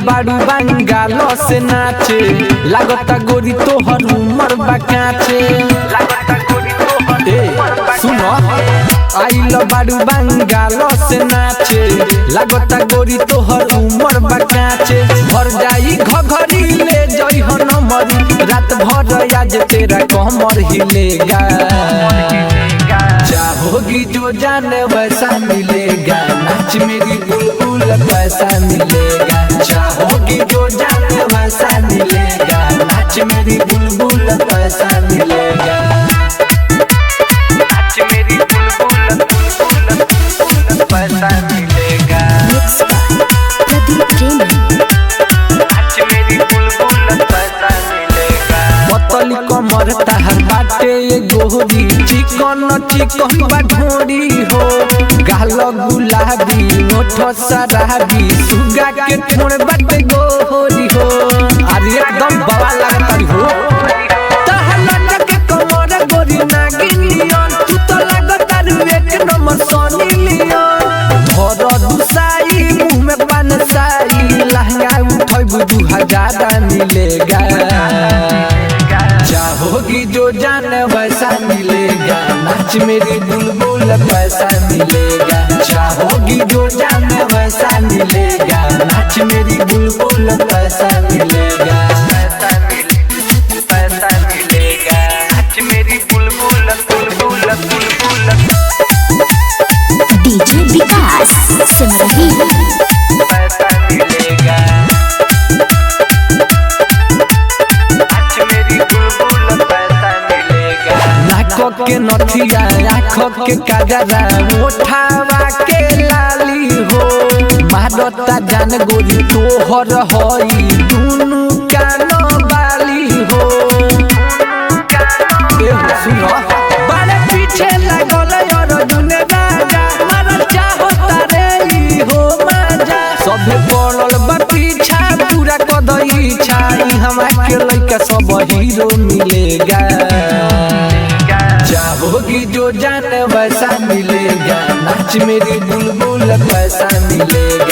बाड़ू बंगाल से नाचे लागता गोरी तोहर उमर बकाचे सुनो आइल बाड़ू बंगाल से नाचे लागता गोरी तोहर उमर बकाचे भर जाई घघरी ले जई नमरी रात भर आज तेरा कमर हिलेगा चाहोगी जो जाने वैसा मिलेगा नाच मेरी बुलबुल पैसा मिलेगा चाहोगी जो जाने वैसा मिलेगा नाच मेरी बुलबुल पैसा मिलेगा नाच मेरी बुलबुल पैसा मिलेगा नाच मेरी बुलबुल पैसा मिलेगा पतली कमर ताहर बाटे गोरी चिकन चिकन बाढोरी हो गाल गुलाबी ओठ शराबी सुगा के ठोड़ बाटे गोरी हो अरे एकदम बवा लगता हो ताहर लटक के कमर गोरी नागिनियन तू तो लगता एक नंबर सोनी लियन धर दुसाई मुंह में पान साई लहंगा उठब 2000 मिलेगा चाहोगी जो जाने वैसा मिलेगा नाच मेरी बुलबुल पैसा मिलेगा चाहोगी जो जाने वैसा मिलेगा नाच मेरी बुलबुल पैसा मिलेगा पैसा मिलेगा नाच मेरी बुलबुल बुलबुल बुलबुल डीजे विकास सिमरही पैसा मिलेगा के नथिया आँखों के काजरा उठावा के लाली हो मारता जान गोरी तोहर हई दुनु कान बाली हो सुनो बारे पीछे लागल अर्जुन राजा मारल चाहता रे हो माजा सभे पड़ल बा पीछा पूरा कदई छाई हमरा के लइका सब हीरो मिलेगा चाहोगी जो जाने वैसा मिलेगा नाच मेरी बुलबुल पैसा मिलेगा